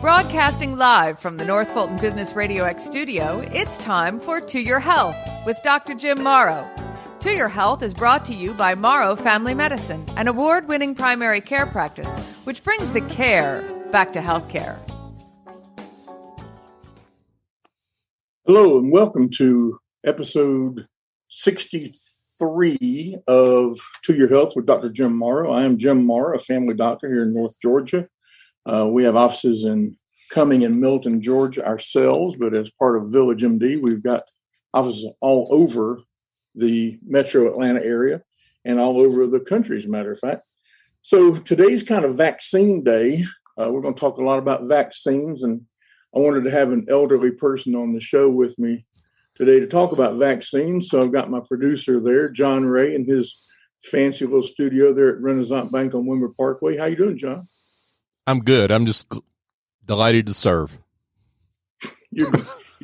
Broadcasting live from the North Fulton Business RadioX studio, it's time for To Your Health with Dr. Jim Morrow. To Your Health is brought to you by Morrow Family Medicine, an award-winning primary care practice, which brings the care back to healthcare. Hello, and welcome to episode 63 of To Your Health with Dr. Jim Morrow. I am Jim Morrow, a family doctor here in North Georgia. We have offices in Cumming and Milton, Georgia ourselves, but as part of Village MD, we've got offices all over the metro Atlanta area and all over the country, as a matter of fact. So today's kind of vaccine day. We're going to talk a lot about vaccines, and I wanted to have an elderly person on the show with me today to talk about vaccines. So I've got my producer there, John Ray, in his fancy little studio there at Renaissance Bank on Wimmer Parkway. How you doing, John? I'm good. I'm just delighted to serve. You're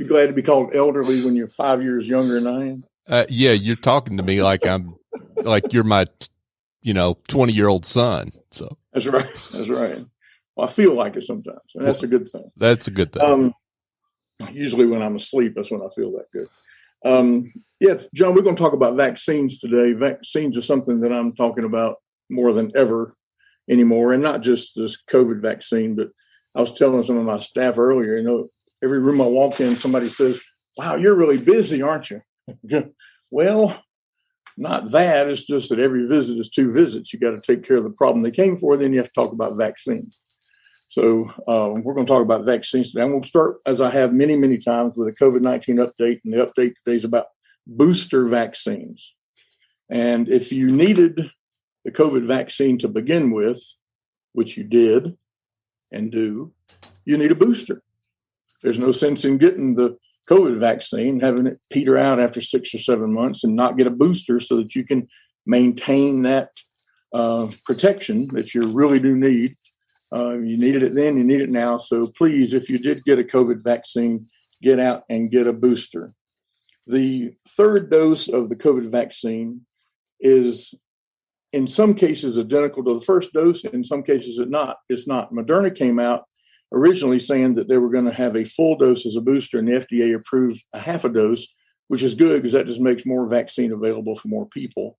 glad to be called elderly when you're 5 years younger than I am? Yeah, you're talking to me like you're my, 20-year-old son. So That's right. Well, I feel like it sometimes, and that's a good thing. That's a good thing. Usually when I'm asleep, that's when I feel that good. John, we're going to talk about vaccines today. Vaccines are something that I'm talking about more than ever anymore, and not just this COVID vaccine, but I was telling some of my staff earlier, every room I walk in, somebody says, wow, you're really busy, aren't you? Well, not that. It's just that every visit is two visits. You got to take care of the problem they came for. Then you have to talk about vaccines. So we're going to talk about vaccines today. I'm going to start, as I have many, many times, with a COVID-19 update. And the update today is about booster vaccines. And if you needed the COVID vaccine to begin with, which you did and do, you need a booster. There's no sense in getting the COVID vaccine, having it peter out after 6 or 7 months and not get a booster so that you can maintain that protection that you really do need. You needed it then, you need it now. So please, if you did get a COVID vaccine, get out and get a booster. The third dose of the COVID vaccine is in some cases identical to the first dose. In some cases, it's not. Moderna came out originally saying that they were going to have a full dose as a booster, and the FDA approved a half a dose, which is good because that just makes more vaccine available for more people.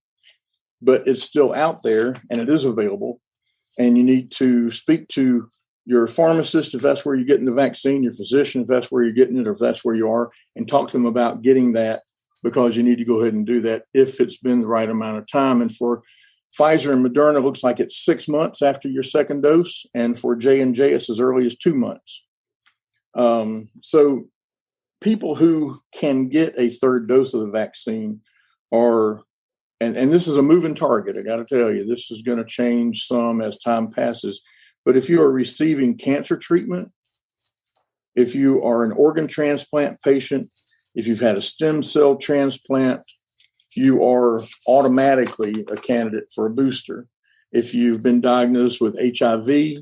But it's still out there, and it is available. And you need to speak to your pharmacist if that's where you're getting the vaccine, your physician if that's where you're getting it, or if that's where you are, and talk to them about getting that, because you need to go ahead and do that if it's been the right amount of time. And for Pfizer and Moderna, it looks like it's 6 months after your second dose. And for J&J, it's as early as 2 months. So people who can get a third dose of the vaccine are, and this is a moving target, I got to tell you, this is going to change some as time passes. But if you are receiving cancer treatment, if you are an organ transplant patient, if you've had a stem cell transplant, you are automatically a candidate for a booster. If you've been diagnosed with HIV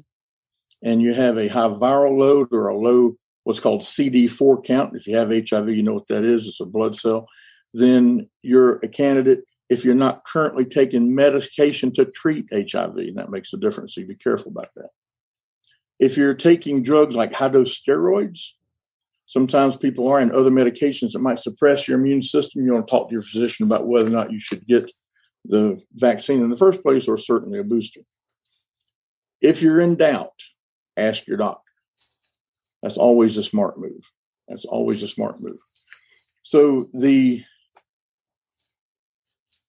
and you have a high viral load or a low, what's called CD4 count, if you have HIV, you know what that is, it's a blood cell, then you're a candidate if you're not currently taking medication to treat HIV. And that makes a difference, so you be careful about that. If you're taking drugs like high-dose steroids, sometimes people are, and other medications that might suppress your immune system, you want to talk to your physician about whether or not you should get the vaccine in the first place, or certainly a booster. If you're in doubt, ask your doctor. That's always a smart move. So the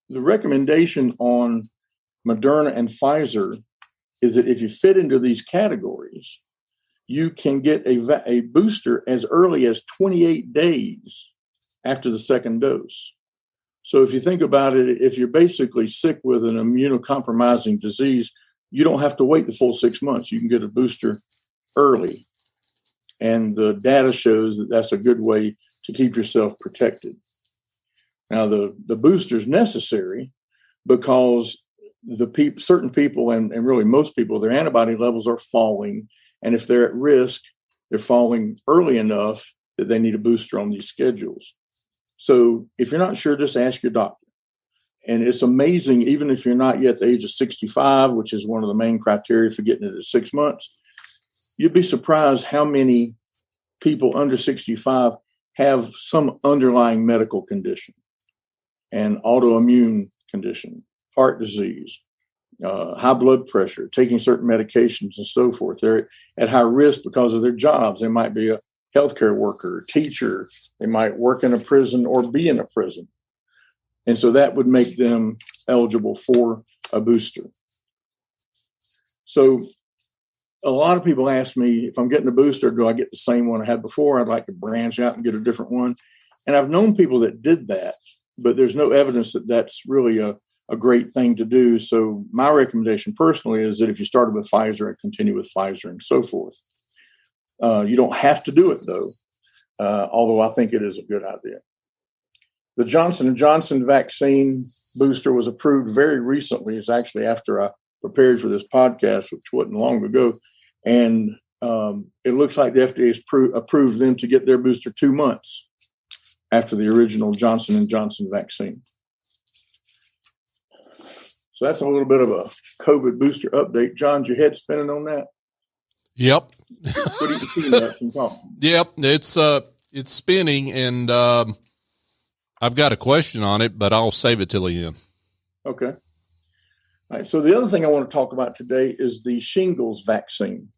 recommendation on Moderna and Pfizer is that if you fit into these categories, you can get a booster as early as 28 days after the second dose. So if you think about it, if you're basically sick with an immunocompromising disease, you don't have to wait the full 6 months. You can get a booster early. And the data shows that that's a good way to keep yourself protected. Now, the booster is necessary because certain people, and really most people, their antibody levels are falling. And if they're at risk, they're falling early enough that they need a booster on these schedules. So if you're not sure, just ask your doctor. And it's amazing, even if you're not yet the age of 65, which is one of the main criteria for getting it at 6 months, you'd be surprised how many people under 65 have some underlying medical condition, an autoimmune condition, heart disease, high blood pressure, taking certain medications and so forth. They're at high risk because of their jobs. They might be a healthcare worker, teacher. They might work in a prison or be in a prison. And so that would make them eligible for a booster. So a lot of people ask me, if I'm getting a booster, do I get the same one I had before? I'd like to branch out and get a different one. And I've known people that did that, but there's no evidence that that's really a great thing to do. So my recommendation personally is that if you started with Pfizer and continue with Pfizer and so forth. You don't have to do it, though, although I think it is a good idea. The Johnson & Johnson vaccine booster was approved very recently. It's actually after I prepared for this podcast, which wasn't long ago. And it looks like the FDA has approved them to get their booster 2 months after the original Johnson & Johnson vaccine. So that's a little bit of a COVID booster update. John's your head spinning on that? Yep. Put your peanuts and talk. Yep. It's spinning, and I've got a question on it, but I'll save it till the end. Okay. All right. So the other thing I want to talk about today is the Shingles vaccine.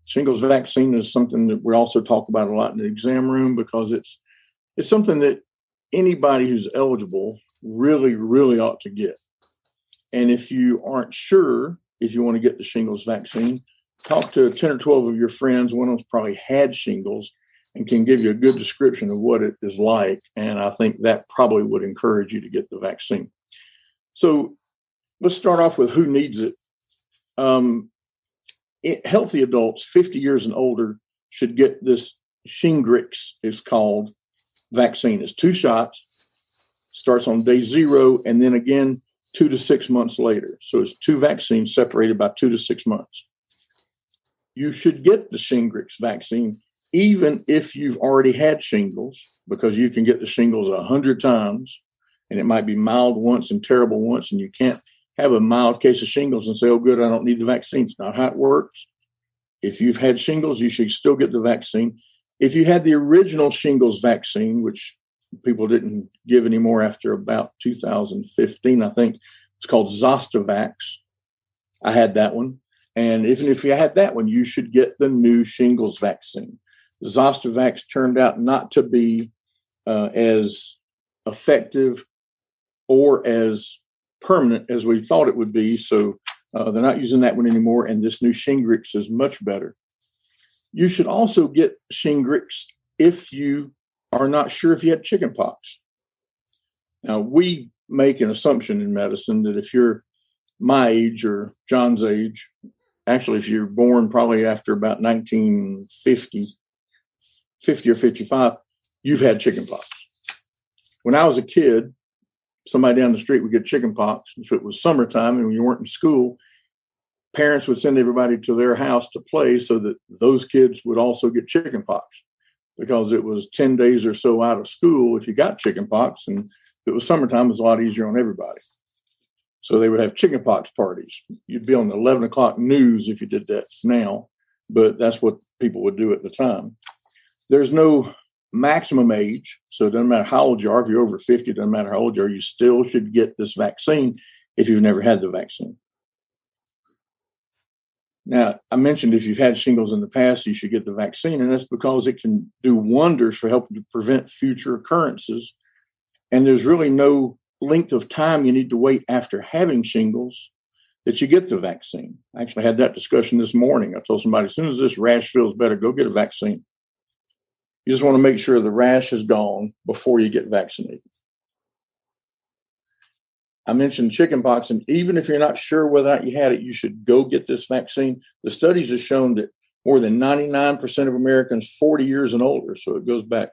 Shingles vaccine is something that we also talk about a lot in the exam room because it's something that anybody who's eligible really, really ought to get. And if you aren't sure if you want to get the shingles vaccine, talk to 10 or 12 of your friends. One of them's probably had shingles and can give you a good description of what it is like. And I think that probably would encourage you to get the vaccine. So let's start off with who needs it. Healthy adults, 50 years and older, should get this Shingrix, is called, vaccine. It's 2 shots, starts on day 0, and then again 2 to 6 months later. So it's 2 vaccines separated by 2 to 6 months. You should get the Shingrix vaccine even if you've already had shingles, because you can get the shingles 100 times, and it might be mild once and terrible once, and you can't have a mild case of shingles and say, oh, good, I don't need the vaccine. It's not how it works. If you've had shingles, you should still get the vaccine. If you had the original shingles vaccine, which people didn't give anymore after about 2015, I think, it's called Zostavax. I had that one. And even if you had that one, you should get the new shingles vaccine. The Zostavax turned out not to be as effective or as permanent as we thought it would be. So they're not using that one anymore. And this new Shingrix is much better. You should also get Shingrix if you are not sure if you had chickenpox. Now, we make an assumption in medicine that if you're my age or John's age, actually, if you're born probably after about 1950 or 55, you've had chickenpox. When I was a kid, somebody down the street would get chickenpox. If it was summertime and you weren't in school, parents would send everybody to their house to play so that those kids would also get chickenpox, because it was 10 days or so out of school if you got chickenpox, and if it was summertime, it was a lot easier on everybody. So they would have chickenpox parties. You'd be on the 11 o'clock news if you did that now, but that's what people would do at the time. There's no maximum age, so it doesn't matter how old you are. If you're over 50, it doesn't matter how old you are. You still should get this vaccine if you've never had the vaccine. Now, I mentioned if you've had shingles in the past, you should get the vaccine, and that's because it can do wonders for helping to prevent future occurrences. And there's really no length of time you need to wait after having shingles that you get the vaccine. I actually had that discussion this morning. I told somebody, as soon as this rash feels better, go get a vaccine. You just want to make sure the rash is gone before you get vaccinated. I mentioned chickenpox, and even if you're not sure whether or not you had it, you should go get this vaccine. The studies have shown that more than 99% of Americans 40 years and older, so it goes back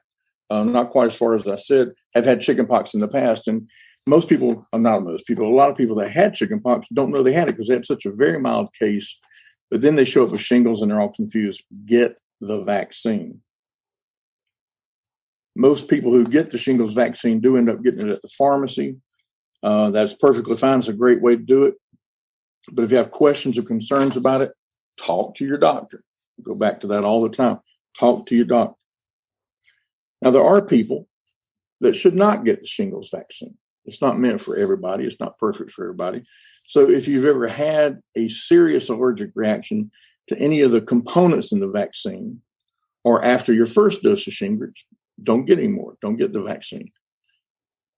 not quite as far as I said, have had chickenpox in the past. And most people, not most people, a lot of people that had chickenpox don't know they had it because they had such a very mild case, but then they show up with shingles and they're all confused. Get the vaccine. Most people who get the shingles vaccine do end up getting it at the pharmacy. That's perfectly fine. It's a great way to do it. But if you have questions or concerns about it, talk to your doctor. Go back to that all the time. Talk to your doctor. Now, there are people that should not get the shingles vaccine. It's not meant for everybody. It's not perfect for everybody. So if you've ever had a serious allergic reaction to any of the components in the vaccine, or after your first dose of Shingrix, don't get any more. Don't get the vaccine.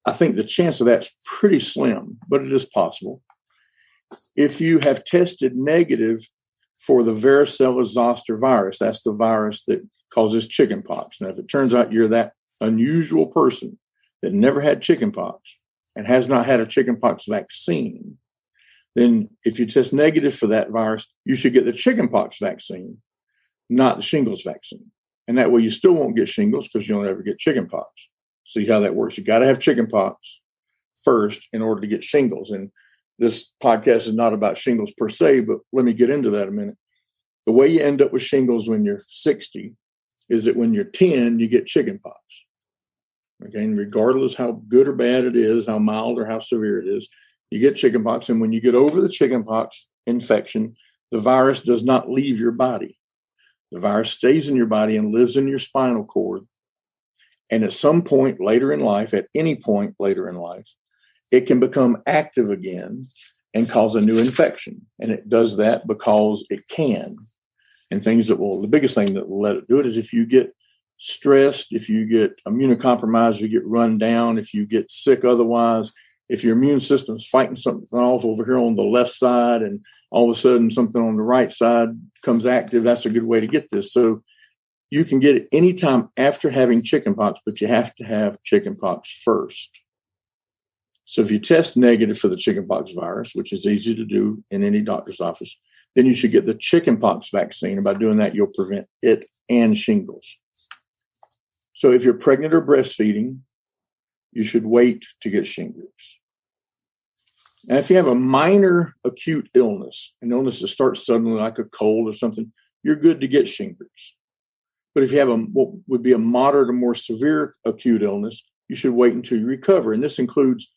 I think the chance of that's pretty slim, but it is possible. If you have tested negative for the varicella zoster virus, that's the virus that causes chickenpox. Now, if it turns out you're that unusual person that never had chickenpox and has not had a chickenpox vaccine, then if you test negative for that virus, you should get the chickenpox vaccine, not the shingles vaccine. And that way you still won't get shingles because you'll never get chickenpox. See how that works. You got to have chickenpox first in order to get shingles. And this podcast is not about shingles per se, but let me get into that a minute. The way you end up with shingles when you're 60 is that when you're 10, you get chickenpox. Okay, and regardless how good or bad it is, how mild or how severe it is, you get chickenpox. And when you get over the chickenpox infection, the virus does not leave your body. The virus stays in your body and lives in your spinal cord. And at some point later in life, at any point later in life, it can become active again and cause a new infection. And it does that because it can. And the biggest thing that will let it do it is if you get stressed, if you get immunocompromised, if you get run down, if you get sick otherwise, if your immune system is fighting something off over here on the left side and all of a sudden something on the right side comes active, that's a good way to get this. So you can get it anytime after having chickenpox, but you have to have chickenpox first. So if you test negative for the chickenpox virus, which is easy to do in any doctor's office, then you should get the chickenpox vaccine. And by doing that, you'll prevent it and shingles. So if you're pregnant or breastfeeding, you should wait to get Shingrix. Now, if you have a minor acute illness, an illness that starts suddenly like a cold or something, you're good to get Shingrix. But if you have what would be a moderate or more severe acute illness, you should wait until you recover. And this includes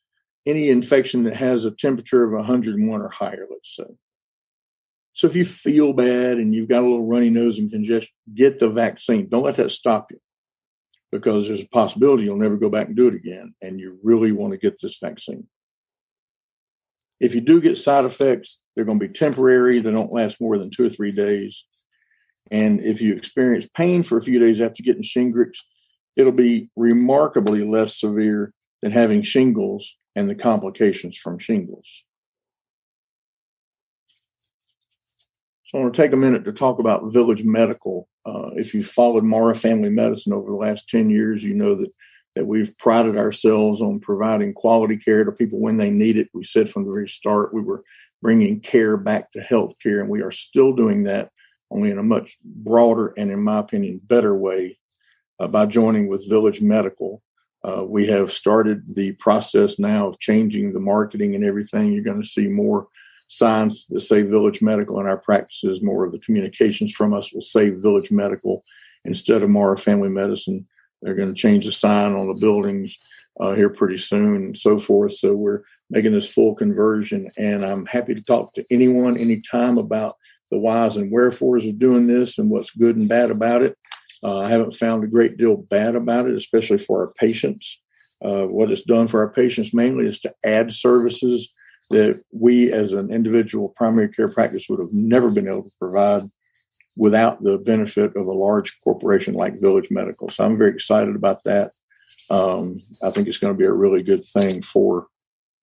any infection that has a temperature of 101 or higher, let's say. So if you feel bad and you've got a little runny nose and congestion, get the vaccine. Don't let that stop you, because there's a possibility you'll never go back and do it again, and you really want to get this vaccine. If you do get side effects, they're going to be temporary. They don't last more than 2 or 3 days. And if you experience pain for a few days after getting Shingrix, it'll be remarkably less severe than having shingles and the complications from shingles. So I want to take a minute to talk about Village Medical. If you've followed Morrow Family Medicine over the last 10 years, you know that we've prided ourselves on providing quality care to people when they need it. We said from the very start we were bringing care back to healthcare, and we are still doing that, only in a much broader and, in my opinion, better way by joining with Village Medical. We have started the process now of changing the marketing and everything. You're going to see more signs that say Village Medical in our practices. More of the communications from us will say Village Medical instead of Morrow Family Medicine. They're going to change the sign on the buildings here pretty soon and so forth. So we're making this full conversion, and I'm happy to talk to anyone, anytime about the whys and wherefores of doing this and what's good and bad about it. I haven't found a great deal bad about it, especially for our patients. What it's done for our patients mainly is to add services that we as an individual primary care practice would have never been able to provide without the benefit of a large corporation like Village Medical. So I'm very excited about that. I think it's going to be a really good thing for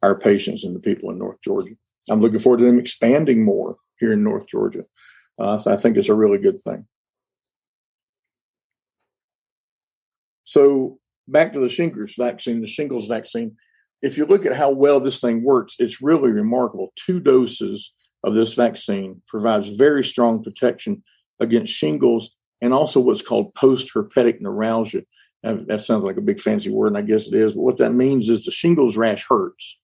our patients and the people in North Georgia. I'm looking forward to them expanding more here in North Georgia. I think it's a really good thing. So back to the Shingrix vaccine, the shingles vaccine. If you look at how well this thing works, it's really remarkable. 2 doses of this vaccine provides very strong protection against shingles and also what's called post-herpetic neuralgia. That sounds like a big fancy word, and I guess it is. But what that means is the shingles rash hurts.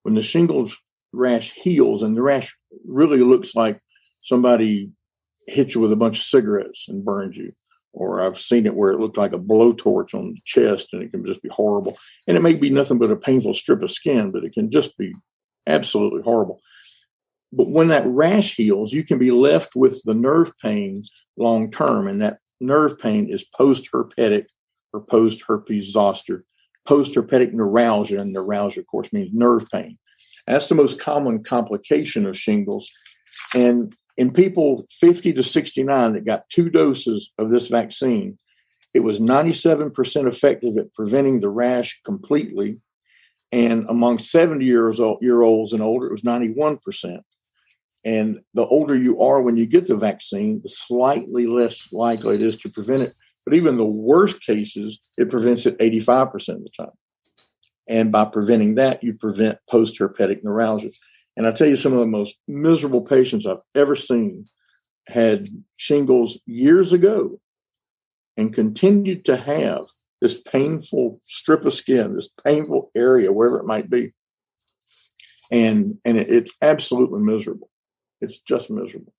When the shingles rash heals, and the rash really looks like somebody hit you with a bunch of cigarettes and burned you. Or I've seen it where it looked like a blowtorch on the chest, and it can just be horrible. And it may be nothing but a painful strip of skin, but it can just be absolutely horrible. But when that rash heals, you can be left with the nerve pain long term. And that nerve pain is post-herpetic or post-herpes zoster, post-herpetic neuralgia. And neuralgia, of course, means nerve pain. That's the most common complication of shingles. And in people 50 to 69 that got 2 doses of this vaccine, it was 97% effective at preventing the rash completely. And among 70-year-olds and older, it was 91%. And the older you are when you get the vaccine, the slightly less likely it is to prevent it. But even the worst cases, it prevents it 85% of the time. And by preventing that, you prevent post-herpetic neuralgia. And I tell you, some of the most miserable patients I've ever seen had shingles years ago and continued to have this painful strip of skin, this painful area, wherever it might be. And it's absolutely miserable. It's just miserable.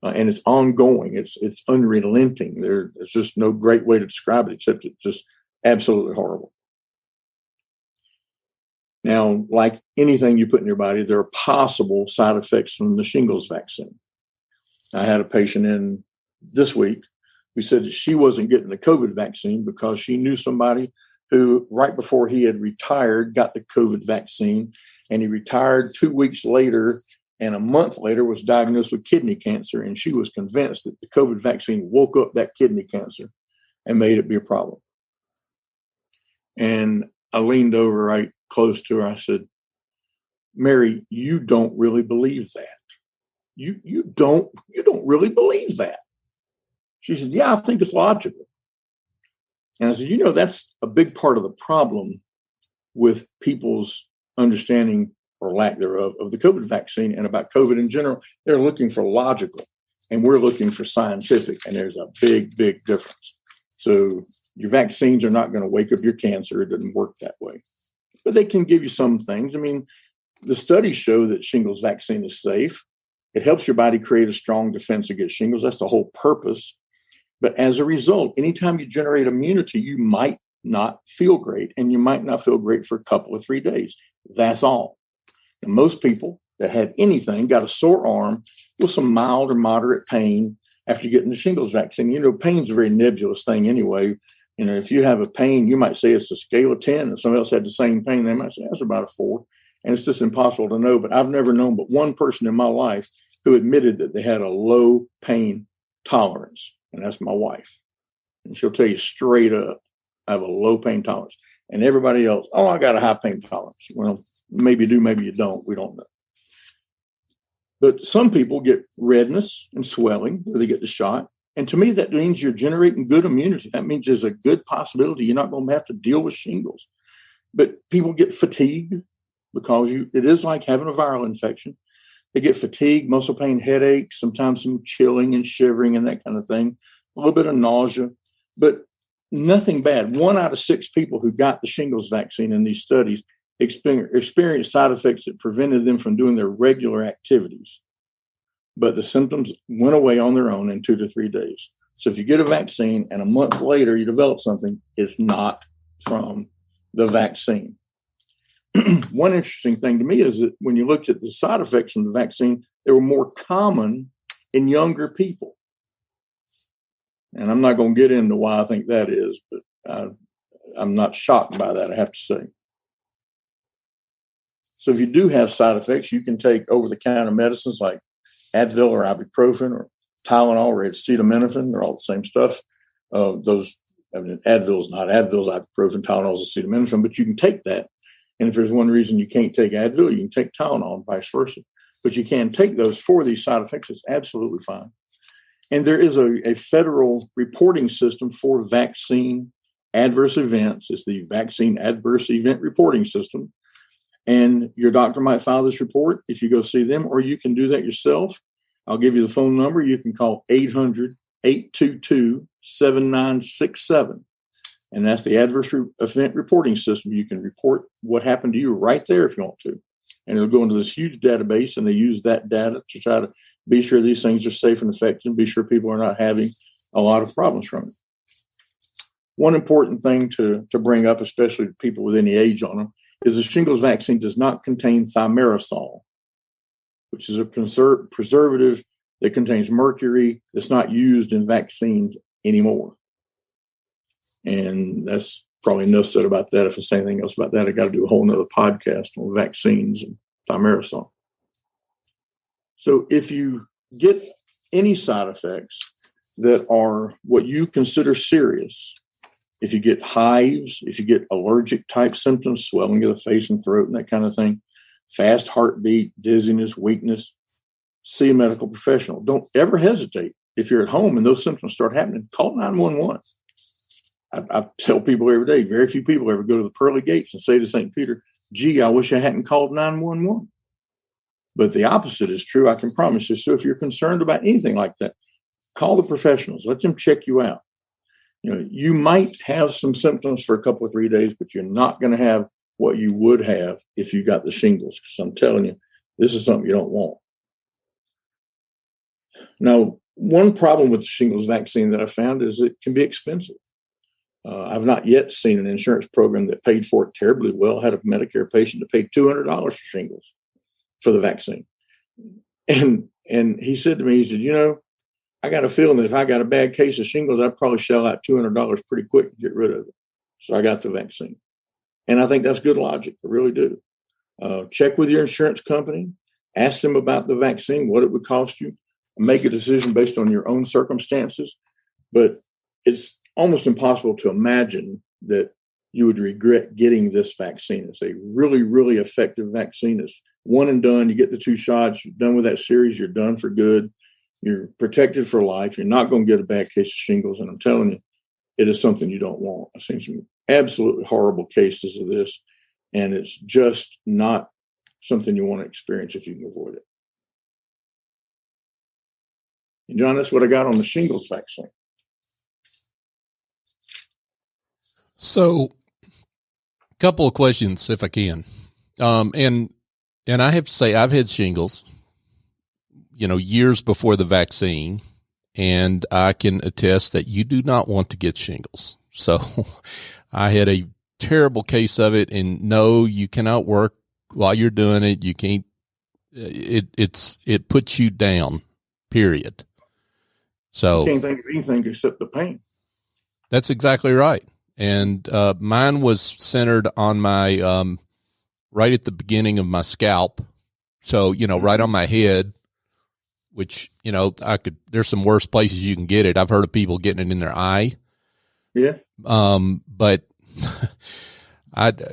And it's ongoing. It's unrelenting. There's just no great way to describe it, except it's just absolutely horrible. Now, like anything you put in your body, there are possible side effects from the shingles vaccine. I had a patient in this week who said that she wasn't getting the COVID vaccine because she knew somebody who, right before he had retired, got the COVID vaccine, and he retired 2 weeks later, and a month later was diagnosed with kidney cancer, and she was convinced that the COVID vaccine woke up that kidney cancer and made it be a problem. And I leaned over right close to her. I said, Mary, you don't really believe that. You don't really believe that. She said, yeah, I think it's logical. And I said, that's a big part of the problem with people's understanding or lack thereof of the COVID vaccine and about COVID in general. They're looking for logical, and we're looking for scientific, and there's a big, big difference. So your vaccines are not going to wake up your cancer. It doesn't work that way. But they can give you some things. I mean, the studies show that shingles vaccine is safe. It helps your body create a strong defense against shingles. That's the whole purpose. But as a result, anytime you generate immunity, you might not feel great, and you might not feel great for a couple of 3 days. That's all. And most people that had anything got a sore arm with some mild or moderate pain after getting the shingles vaccine. Pain's a very nebulous thing anyway. If you have a pain, you might say it's a scale of 10, and somebody else had the same pain. They might say that's about a 4. And it's just impossible to know. But I've never known but one person in my life who admitted that they had a low pain tolerance. And that's my wife. And she'll tell you straight up, I have a low pain tolerance. And everybody else, I got a high pain tolerance. Well, maybe you do, maybe you don't. We don't know. But some people get redness and swelling where they get the shot. And to me, that means you're generating good immunity. That means there's a good possibility you're not going to have to deal with shingles. But people get fatigue because it is like having a viral infection. They get fatigue, muscle pain, headaches, sometimes some chilling and shivering and that kind of thing, a little bit of nausea, but nothing bad. 1 out of 6 people who got the shingles vaccine in these studies experienced side effects that prevented them from doing their regular activities. But the symptoms went away on their own in 2 to 3 days. So if you get a vaccine and a month later you develop something, it's not from the vaccine. One interesting thing to me is that when you looked at the side effects from the vaccine, they were more common in younger people. And I'm not going to get into why I think that is, but I'm not shocked by that, I have to say. So if you do have side effects, you can take over-the-counter medicines like Advil or ibuprofen or Tylenol or acetaminophen. They're all the same stuff. Advil's not Advil's ibuprofen, Tylenol is acetaminophen, but you can take that. And if there's one reason you can't take Advil, you can take Tylenol and vice versa. But you can take those for these side effects. It's absolutely fine. And there is a federal reporting system for vaccine adverse events. It's the Vaccine Adverse Event Reporting System. And your doctor might file this report if you go see them, or you can do that yourself. I'll give you the phone number. You can call 800-822-7967. And that's the Adverse Event Reporting System. You can report what happened to you right there if you want to. And it'll go into this huge database, and they use that data to try to be sure these things are safe and effective and be sure people are not having a lot of problems from it. One important thing to bring up, especially to people with any age on them, is the shingles vaccine does not contain Thimerosal, which is a preservative that contains mercury that's not used in vaccines anymore. And that's probably enough said about that. If I say anything else about that, I got to do a whole nother podcast on vaccines and Thimerosal. So if you get any side effects that are what you consider serious, if you get hives, if you get allergic type symptoms, swelling of the face and throat and that kind of thing, fast heartbeat, dizziness, weakness, see a medical professional. Don't ever hesitate. If you're at home and those symptoms start happening, call 911. I tell people every day, very few people ever go to the pearly gates and say to St. Peter, gee, I wish I hadn't called 911. But the opposite is true, I can promise you. So if you're concerned about anything like that, call the professionals. Let them check you out. You know, you might have some symptoms for a couple of 3 days, but you're not going to have what you would have if you got the shingles. Because I'm telling you, this is something you don't want. Now, one problem with the shingles vaccine that I found is it can be expensive. I've not yet seen an insurance program that paid for it terribly well. I had a Medicare patient that paid $200 for shingles for the vaccine. And he said to me, he said, you know, I got a feeling that if I got a bad case of shingles, I'd probably shell out $200 pretty quick to get rid of it. So I got the vaccine. And I think that's good logic. I really do. Check with your insurance company. Ask them about the vaccine, what it would cost you. Make a decision based on your own circumstances. But it's almost impossible to imagine that you would regret getting this vaccine. It's a really, really effective vaccine. It's one and done. You get the 2 shots. You're done with that series. You're done for good. You're protected for life. You're not going to get a bad case of shingles. And I'm telling you, it is something you don't want. I've seen some absolutely horrible cases of this, and it's just not something you want to experience if you can avoid it. And John, that's what I got on the shingles vaccine. So, a couple of questions, if I can. And I have to say, I've had shingles, you know, years before the vaccine, and I can attest that you do not want to get shingles. So, I had a terrible case of it, and no, you cannot work while you're doing it. You can't. It puts you down. Period. So you can't think of anything except the pain. That's exactly right. And mine was centered on my right at the beginning of my scalp. So, you know, right on my head, which, you know, there's some worse places you can get it. I've heard of people getting it in their eye. Yeah. But I'm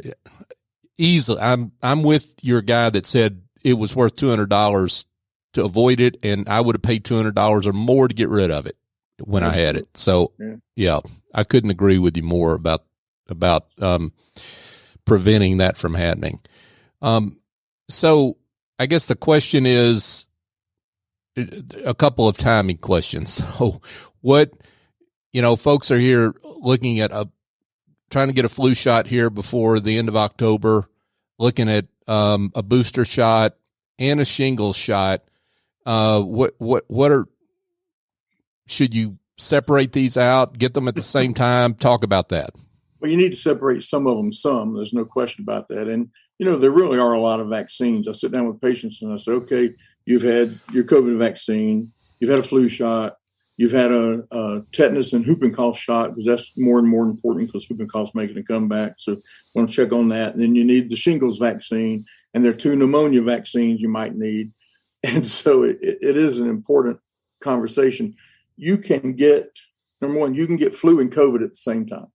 with your guy that said it was worth $200 to avoid it, and I would have paid $200 or more to get rid of it when I had it. So, yeah, I couldn't agree with you more about preventing that from happening. So I guess the question is a couple of timing questions. So what, you know, folks are here looking at trying to get a flu shot here before the end of October, looking at a booster shot and a shingles shot. Should you separate these out, get them at the same time? Talk about that. Well, you need to separate some of them some. There's no question about that. And, you know, there really are a lot of vaccines. I sit down with patients and I say, okay, you've had your COVID vaccine, you've had a flu shot, you've had a tetanus and whooping cough shot, because that's more and more important because whooping cough's making a comeback. So want to check on that. And then you need the shingles vaccine, and there are 2 pneumonia vaccines you might need. And so it is an important conversation. You can get, number one, you can get flu and COVID at the same time.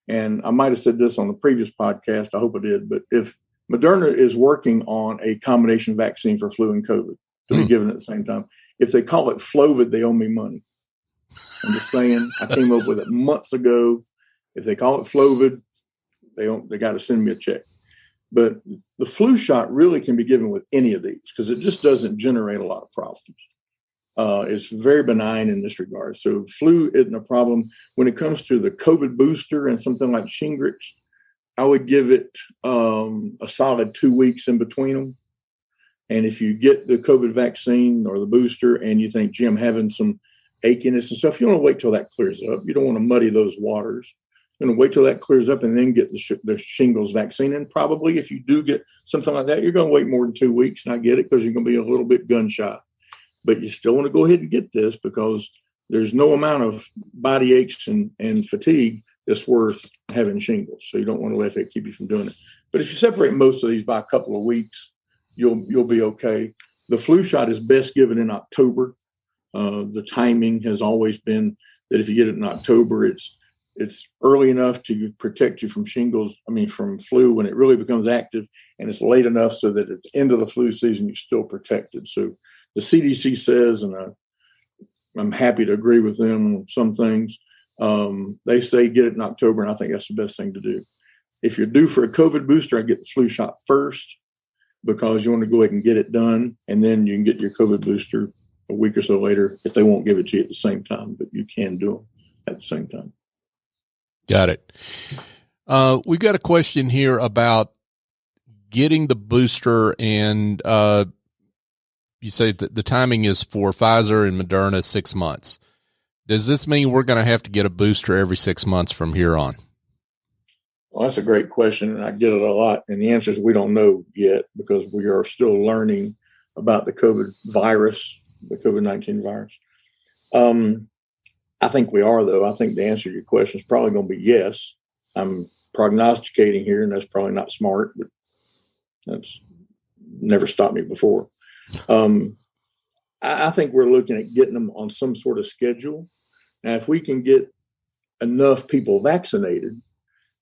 And I might have said this on the previous podcast. I hope I did. But if Moderna is working on a combination vaccine for flu and COVID to be given at the same time, if they call it Flovid, they owe me money. I'm just saying, I came up with it months ago. If they call it Flovid, they got to send me a check. But the flu shot really can be given with any of these because it just doesn't generate a lot of problems. It's very benign in this regard. So flu isn't a problem. When it comes to the COVID booster and something like Shingrix, I would give it a solid 2 weeks in between them. And if you get the COVID vaccine or the booster and you think, gee, I'm having some achiness and stuff, you don't want to wait till that clears up. You don't want to muddy those waters. going to wait till that clears up and then get the shingles vaccine. And probably if you do get something like that, you're going to wait more than 2 weeks. And I get it because you're going to be a little bit gun shy. But you still want to go ahead and get this because there's no amount of body aches and fatigue that's worth having shingles. So you don't want to let that keep you from doing it. But if you separate most of these by a couple of weeks, you'll be okay. The flu shot is best given in October. The timing has always been that if you get it in October, it's early enough to protect you from from flu when it really becomes active, and it's late enough so that at the end of the flu season, you're still protected. So the CDC says, and I'm happy to agree with them on some things, they say get it in October, and I think that's the best thing to do. If you're due for a COVID booster, I get the flu shot first because you want to go ahead and get it done, and then you can get your COVID booster a week or so later if they won't give it to you at the same time, but you can do them at the same time. Got it. We've got a question here about getting the booster, and you say that the timing is for Pfizer and Moderna 6 months. Does this mean we're going to have to get a booster every 6 months from here on? Well, that's a great question, and I get it a lot. And the answer is we don't know yet because we are still learning about the COVID virus, the COVID-19 virus. I think we are, though. I think the answer to your question is probably going to be yes. I'm prognosticating here, and that's probably not smart, but that's never stopped me before. I think we're looking at getting them on some sort of schedule. Now, if we can get enough people vaccinated,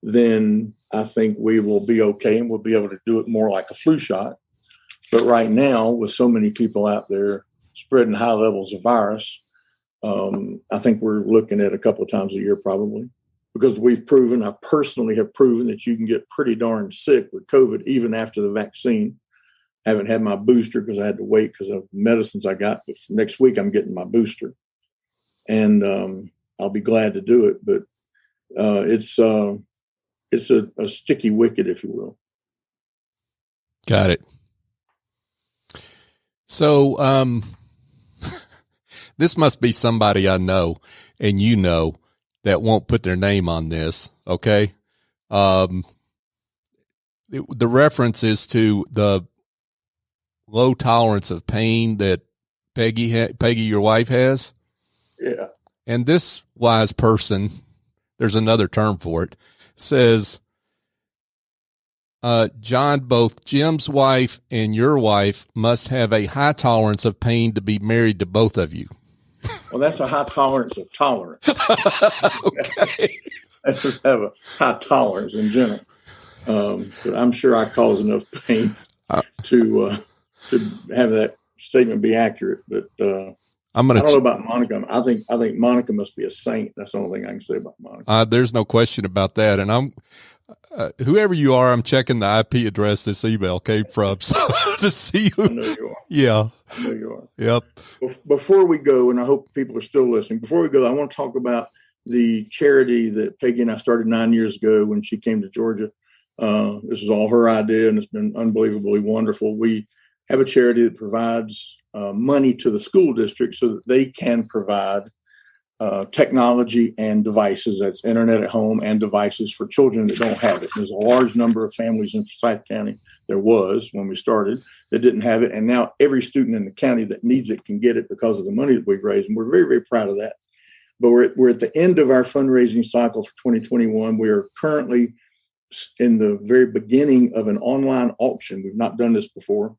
then I think we will be okay and we'll be able to do it more like a flu shot. But right now, with so many people out there spreading high levels of virus, I think we're looking at a couple of times a year probably, because I personally have proven that you can get pretty darn sick with COVID even after the vaccine. I haven't had my booster because I had to wait because of medicines I got. But next week I'm getting my booster, and I'll be glad to do it. But it's a sticky wicket, if you will. Got it. So this must be somebody I know and you know that won't put their name on this, okay? The reference is to the low tolerance of pain that Peggy, your wife, has. Yeah. And this wise person, there's another term for it, says, John, both Jim's wife and your wife must have a high tolerance of pain to be married to both of you. Well, that's a high tolerance of tolerance. Okay. That's just have a high tolerance in general. But I'm sure I cause enough pain to have that statement be accurate. But I don't know about Monica. I think Monica must be a saint. That's the only thing I can say about Monica. There's no question about that. And I'm whoever you are, I'm checking the IP address this email came from to see who. I know you are. Yeah. I know you are. Yep. Before we go, and I hope people are still listening, before we go, I want to talk about the charity that Peggy and I started 9 years ago when she came to Georgia. This is all her idea, and it's been unbelievably wonderful. We have a charity that provides money to the school district so that they can provide technology and devices, that's internet at home and devices for children that don't have it. There's a large number of families in Forsyth County, there was when we started, that didn't have it. And now every student in the county that needs it can get it because of the money that we've raised. And we're very, very proud of that. But we're at the end of our fundraising cycle for 2021. We are currently in the very beginning of an online auction. We've not done this before,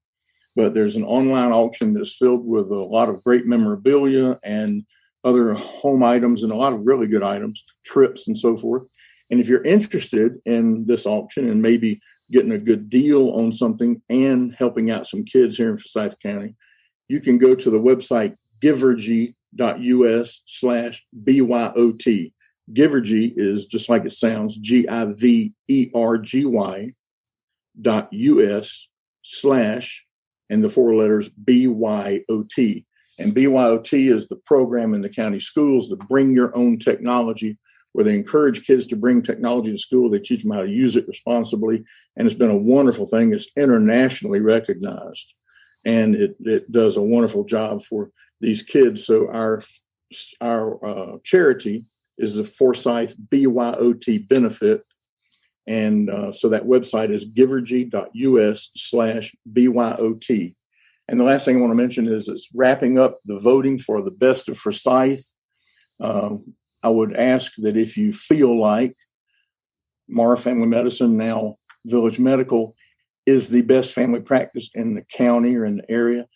but there's an online auction that's filled with a lot of great memorabilia and other home items and a lot of really good items, trips and so forth. And if you're interested in this auction and maybe getting a good deal on something and helping out some kids here in Forsyth County, you can go to the website givergy.us/BYOT. Givergy is just like it sounds, GIVERGY.us/ and the four letters BYOT. And BYOT is the program in the county schools that bring your own technology, where they encourage kids to bring technology to school. They teach them how to use it responsibly. And it's been a wonderful thing. It's internationally recognized. And it does a wonderful job for these kids. So our charity is the Forsyth BYOT benefit. And so that website is givergy.us/BYOT. And the last thing I want to mention is it's wrapping up the voting for the Best of Forsyth. I would ask that if you feel like Morrow Family Medicine, now Village Medical, is the best family practice in the county or in the area,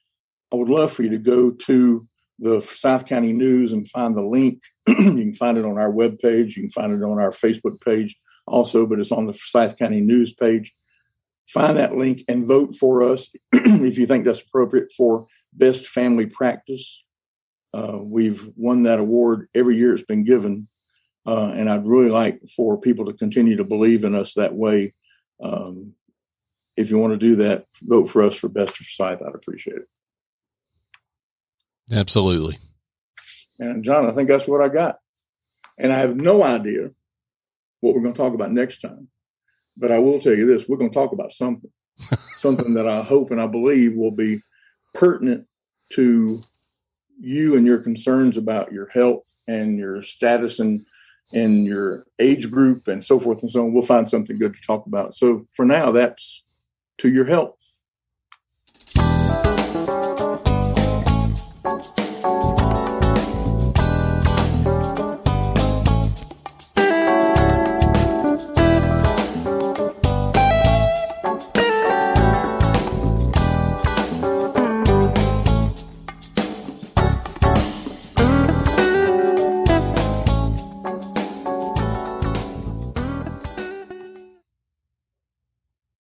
I would love for you to go to the Forsyth County News and find the link. You can find it on our webpage. You can find it on our Facebook page also, but it's on the Forsyth County News page. Find that link and vote for us if you think that's appropriate for best family practice. We've won that award every year it's been given, and I'd really like for people to continue to believe in us that way. If you want to do that, vote for us for Best of Forsyth. I'd appreciate it. Absolutely. And John, I think that's what I got. And I have no idea what we're going to talk about next time. But I will tell you this, we're going to talk about something that I hope and I believe will be pertinent to you and your concerns about your health and your status and your age group and so forth and so on. We'll find something good to talk about. So for now, that's To Your Health.